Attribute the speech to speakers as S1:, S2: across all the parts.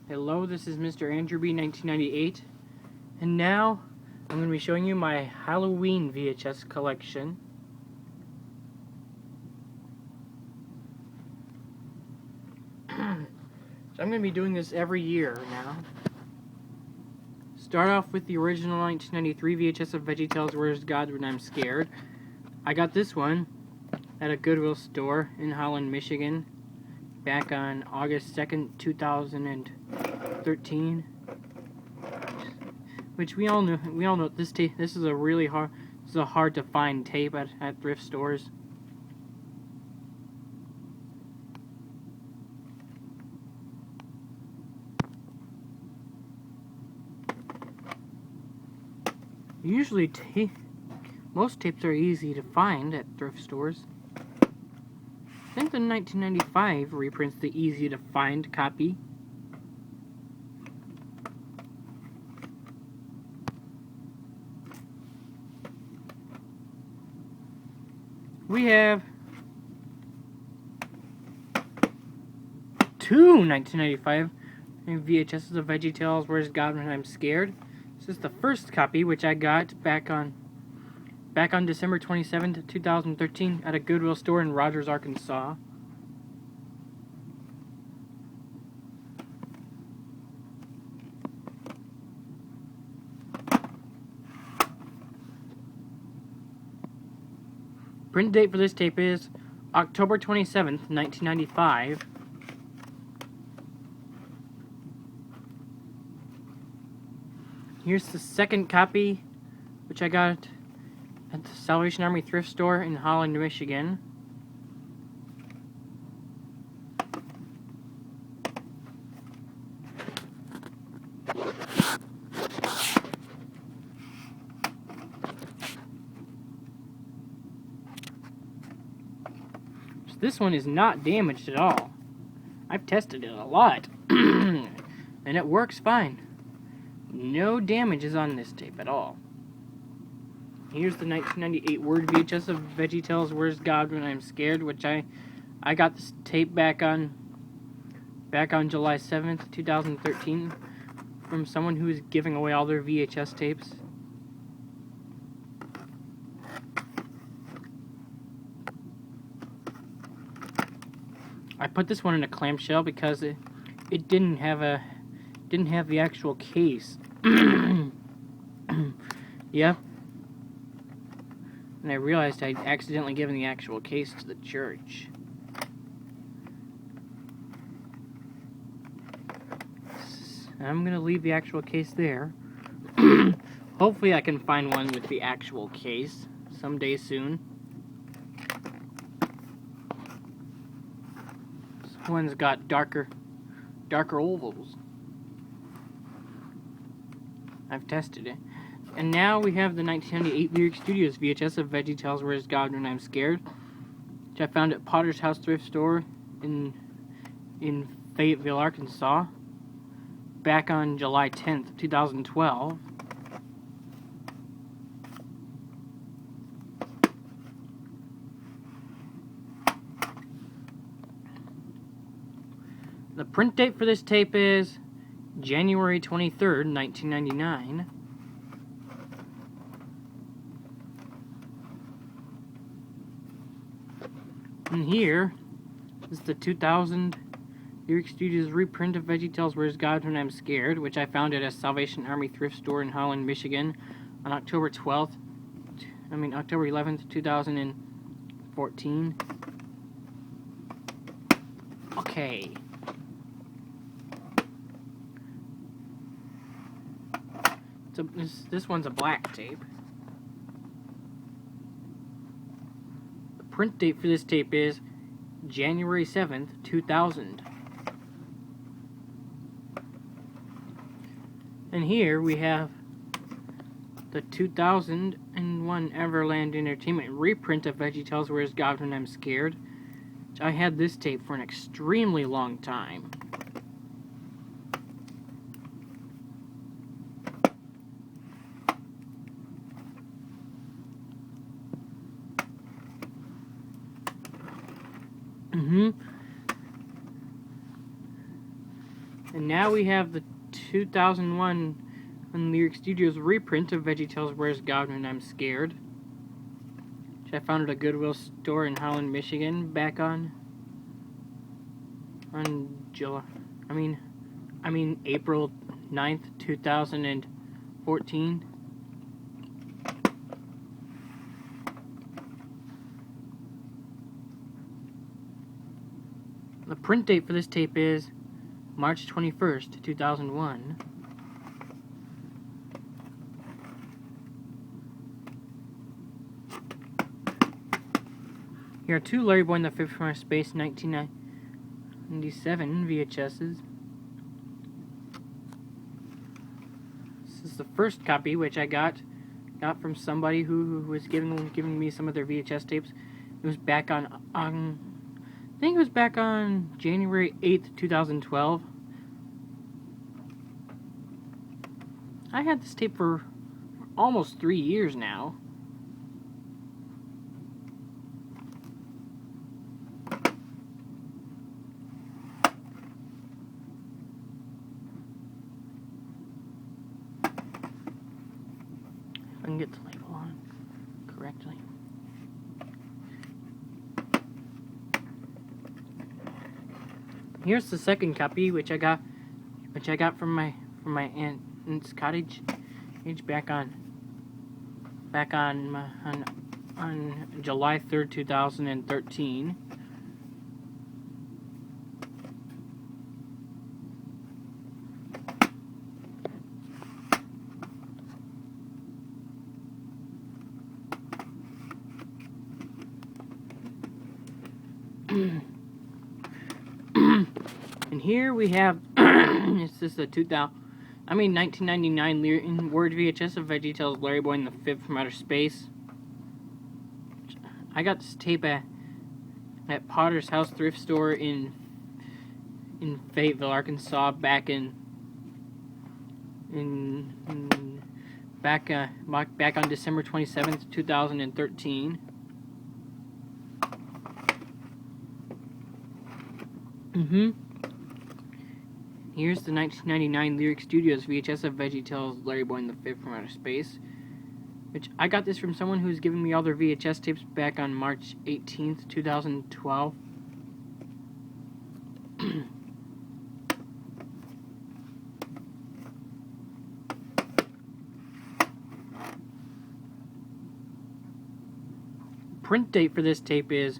S1: Hello, this is Mr. Andrew B. 1998, and now I'm going to be showing you my Halloween VHS collection. So I'm going to be doing this every year now. Start off with the original 1993 VHS of VeggieTales Where's God When I'm Scared. I got this one at a Goodwill store in Holland, Michigan, back on August 2nd, 2013. Which we all know this tape. This is a really hard. This is a hard to find tape at thrift stores. Usually, most tapes are easy to find at thrift stores. I think the 1995 reprints the easy to find copy. We have two 1995 VHSs of VeggieTales Where's God When I'm Scared. This is the first copy, which I got back on December 27th, 2013 at a Goodwill store in Rogers, Arkansas. Print date for this tape is October 27th, 1995. Here's the second copy, which I got at the Salvation Army thrift store in Holland, Michigan. This one is not damaged at all. I've tested it a lot, and it works fine. No damages on this tape at all. Here's the 1998 Word VHS of VeggieTales Where's God When I'm Scared, which I got this tape back on July 7th, 2013 from someone who was giving away all their VHS tapes. I put this one in a clamshell because it didn't have the actual case. Yeah. And I realized I'd accidentally given the actual case to the church. I'm gonna leave the actual case there. Hopefully I can find one with the actual case someday soon. This one's got darker ovals. I've tested it. And now we have the 1998 Lyric Studios VHS of VeggieTales Where's God When I'm Scared, which I found at Potter's House thrift store in Fayetteville, Arkansas, back on July 10th, 2012. The print date for this tape is January 23rd, 1999. And here is the 2000 Lyric Studios reprint of VeggieTales Where's God When I'm Scared, which I found at a Salvation Army thrift store in Holland, Michigan on October 11th, 2014. Okay. So this one's a black tape. The print date for this tape is January 7th, 2000. And here we have the 2001 Everland Entertainment reprint of VeggieTales Where's God When I'm Scared. I had this tape for an extremely long time. And now we have the 2001 Lyric Studios reprint of VeggieTales Where's God When I'm Scared, which I found at a Goodwill store in Holland, Michigan, back on July. I mean April 9th, 2014. The print date for this tape is March 21st, 2001. Here are two Larry Boy and the Fifth from Outer Space 1997 VHSs. This is the first copy, which I got from somebody who was giving me some of their VHS tapes. It was back on I think it was back on January 8th, 2012. I had this tape for almost 3 years now. I can get the label on correctly. Here's the second copy, which I got from my aunt's cottage. It's back on July 3rd, 2013. And here we have this is the 1999 Word VHS of VeggieTales Larry Boy and the Fifth from Outer Space. I got this tape at Potter's House thrift store in Fayetteville, Arkansas, back on December 27th, 2013. Here's the 1999 Lyric Studios VHS of VeggieTales Larry Boy and the Fifth from Outer Space, which I got this from someone who was giving me all their VHS tapes back on March 18th, 2012. Print date for this tape is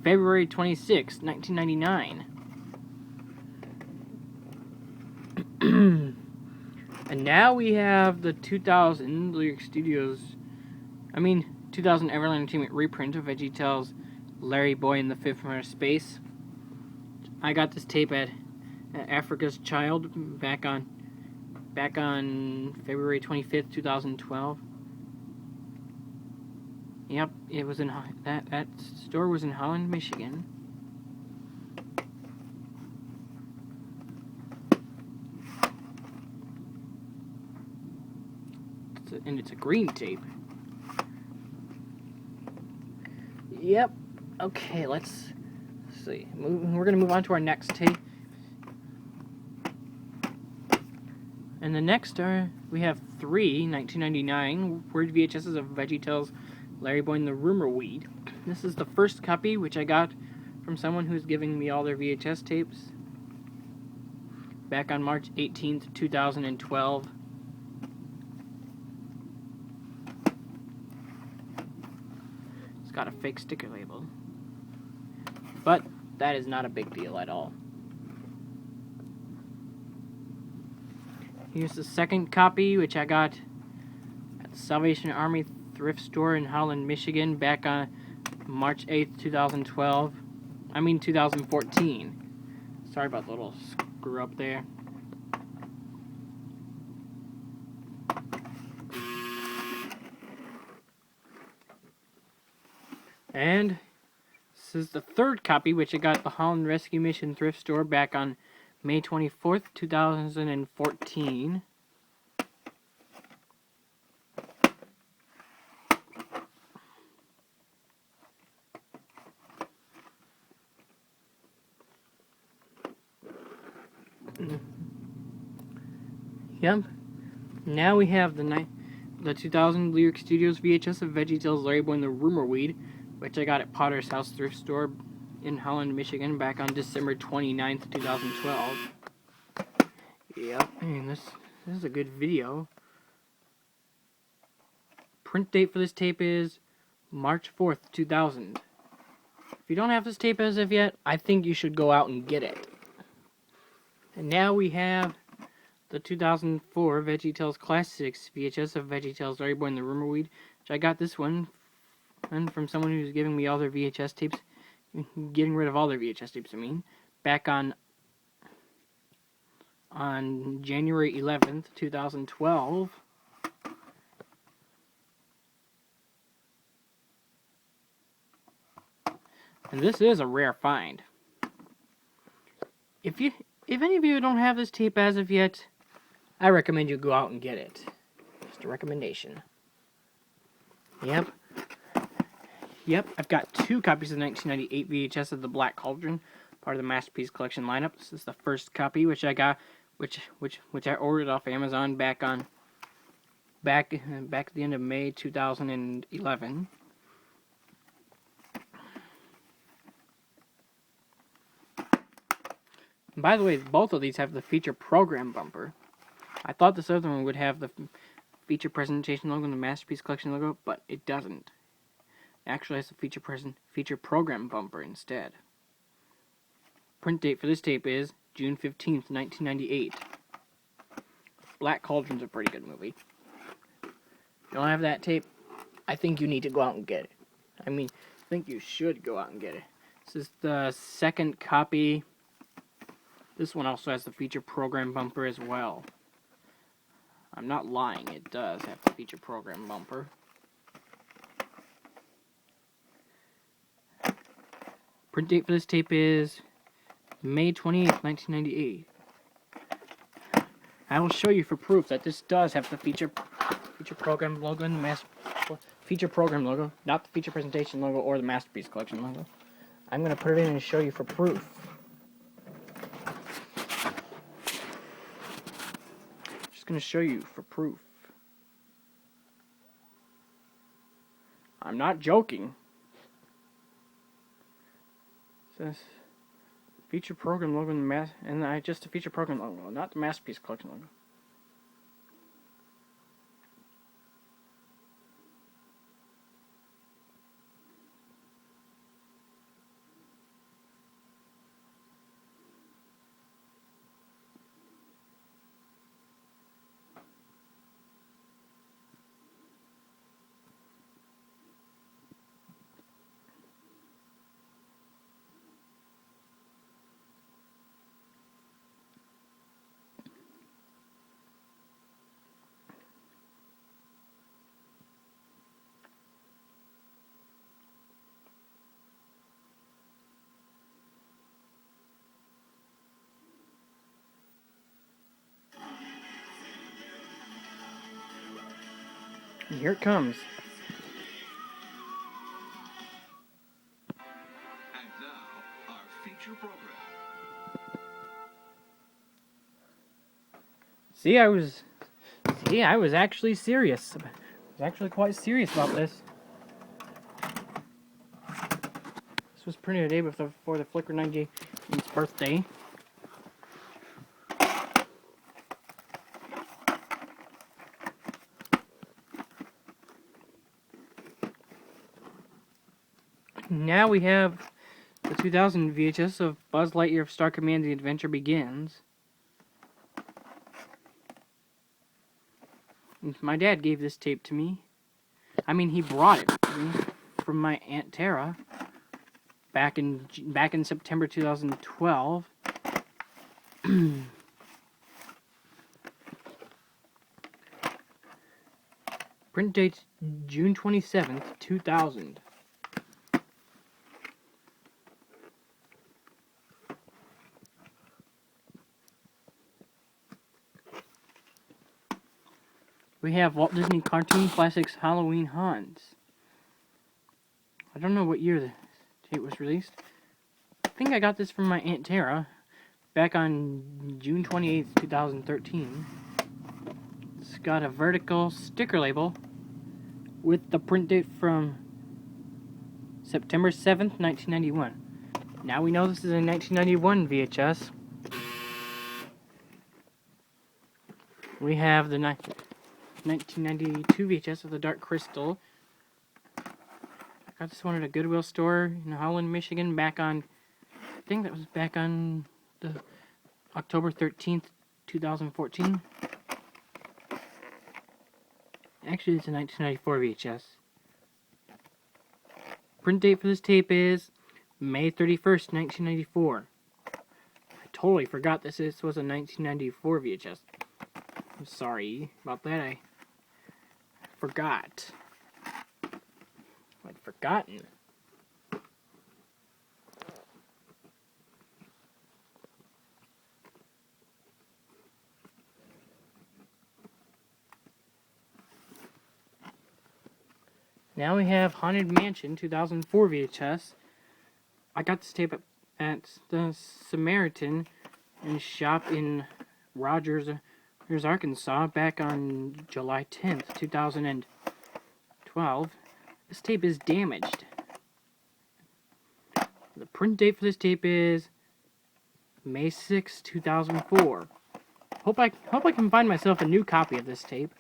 S1: February 26, 1999. And now we have the 2000 Lyric Studios, 2000 Everland Entertainment reprint of VeggieTales Larry Boy and the Fifth from Outer Space. I got this tape at Africa's Child back on February 25th, 2012. Yep, it was in that store was in Holland, Michigan. And it's a green tape. Yep. Okay, let's see. We're going to move on to our next tape. And the next we have three 1999 Word VHSs of VeggieTales Larry Boy and the Rumor Weed. This is the first copy, which I got from someone who's giving me all their VHS tapes back on March 18th, 2012. Got a fake sticker label, but that is not a big deal at all. Here's the second copy, which I got at the Salvation Army thrift store in Holland, Michigan, back on March 8th, 2014. Sorry about the little screw up there. And this is the third copy, which I got at the Holland Rescue Mission thrift store back on May 24th, 2014. Yep. Now we have the 2000 Lyric Studios VHS of VeggieTales Larry Boy and the Rumor Weed, which I got at Potter's House Thrift Store in Holland, Michigan, back on December 29th, 2012. Yep, and this is a good video. Print date for this tape is March 4th, 2000. If you don't have this tape as of yet, I think you should go out and get it. And now we have the 2004 VeggieTales Classics VHS of VeggieTales Larry Boy and the Rumor Weed, which I got this one from someone who's giving me all their VHS tapes, getting rid of all their VHS tapes, back on January 11th, 2012. And this is a rare find. If any of you don't have this tape as of yet, I recommend you go out and get it. Just a recommendation. Yep, I've got 2 copies of the 1998 VHS of the Black Cauldron, part of the Masterpiece Collection lineup. This is the first copy, which I got, which I ordered off Amazon back at the end of May 2011. And by the way, both of these have the feature program bumper. I thought this other one would have the feature presentation logo and the Masterpiece Collection logo, but it doesn't. It actually has the feature program bumper instead. Print date for this tape is June 15th, 1998. Black Cauldron's a pretty good movie. If you don't have that tape, I think you need to go out and get it. I think you should go out and get it. This is the second copy. This one also has the feature program bumper as well. I'm not lying, it does have the feature program bumper. Print date for this tape is May 28th, 1998. I will show you for proof that this does have the feature program logo and the feature program logo, not the feature presentation logo or the Masterpiece Collection logo. I'm going to put it in and show you for proof. Just going to show you for proof. I'm not joking. It says feature program logo and just the feature program logo, not the Masterpiece Collection logo. And here it comes.
S2: And now, our feature program.
S1: I was actually serious. I was actually quite serious about this. This was printed a day before the Flickr 98's birthday. Now we have the 2000 VHS of Buzz Lightyear of Star Command: The Adventure Begins. And my dad gave this tape to me. He brought it to me from my Aunt Tara back in September 2012. Print date June 27th, 2000. We have Walt Disney Cartoon Classics Halloween Haunts. I don't know what year the tape was released. I think I got this from my Aunt Tara back on June 28th, 2013. got a vertical sticker label with the print date from September 7th, 1991. Now we know this is a 1991 VHS. We have the 1992 VHS of the Dark Crystal. I got this one at a Goodwill store in Holland, Michigan, back on, I think that was back on the October 13th, 2014. Actually, it's a 1994 VHS. Print date for this tape is May 31st, 1994. I totally forgot this was a 1994 VHS. I'm sorry about that. I forgot. I'd forgotten. Now we have Haunted Mansion 2004 VHS. I got this tape at the Samaritan shop in Rogers, Arkansas, back on July 10th, 2012. This tape is damaged. The print date for this tape is May 6, 2004. Hope I can find myself a new copy of this tape.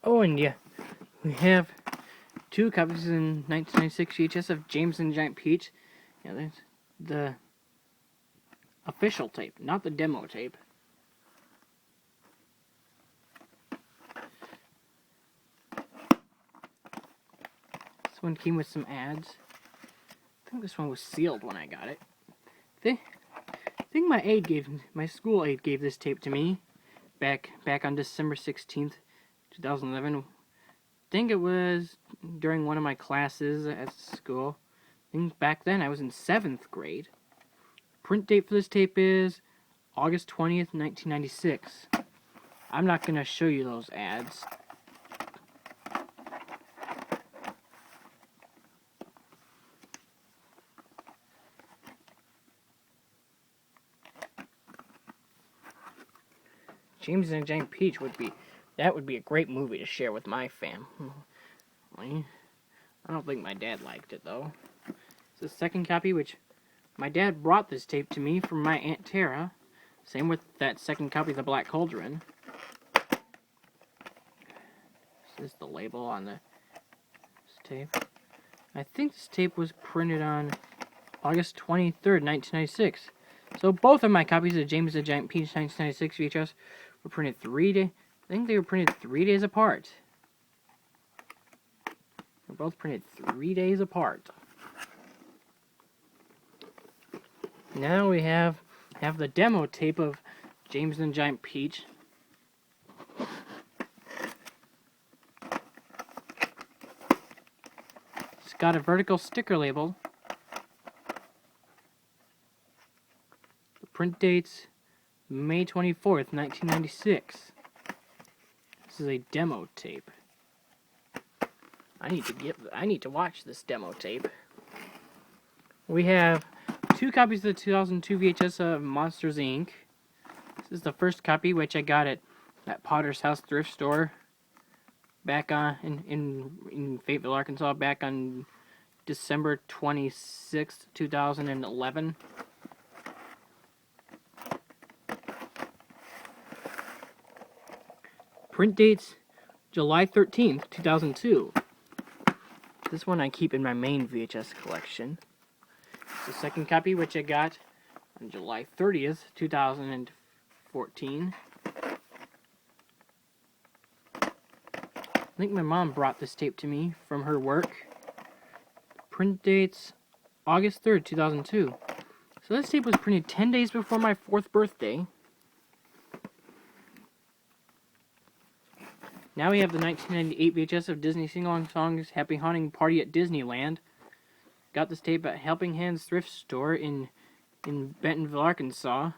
S1: Oh, and yeah, we have 2 copies in 1996 VHS of James and the Giant Peach. Yeah, there's the official tape, not the demo tape. This one came with some ads. I think this one was sealed when I got it. I think my school aide gave this tape to me back on December 16th, 2011. I think it was during one of my classes at school. I think back then I was in 7th grade. Print date for this tape is August 20th, 1996. I'm not going to show you those ads. James and the Giant Peach would be a great movie to share with my family. I don't think my dad liked it though. It's the second copy, which my dad brought this tape to me from my Aunt Tara. Same with that second copy of the Black Cauldron. This is the label on this tape. I think this tape was printed on August 23rd, 1996. So both of my copies of James the Giant Peach 1996 VHS were printed 3 days. I think they were printed 3 days apart. They're both printed 3 days apart. Now we have the demo tape of James and the Giant Peach. It's got a vertical sticker label. The print date's May 24th, 1996. This is a demo tape. I need to watch this demo tape. We have 2 copies of the 2002 VHS of Monsters Inc. This is the first copy, which I got at Potter's House thrift store back on in Fayetteville, Arkansas, back on December 26th, 2011. Print dates July 13th, 2002. This one I keep in my main VHS collection. It's the second copy, which I got on July 30th, 2014. I think my mom brought this tape to me from her work. Print dates August 3rd, 2002. So this tape was printed 10 days before my 4th birthday. Now we have the 1998 VHS of Disney Sing-Along Songs Happy Haunting Party at Disneyland. Got this tape at Helping Hands thrift store in Bentonville, Arkansas.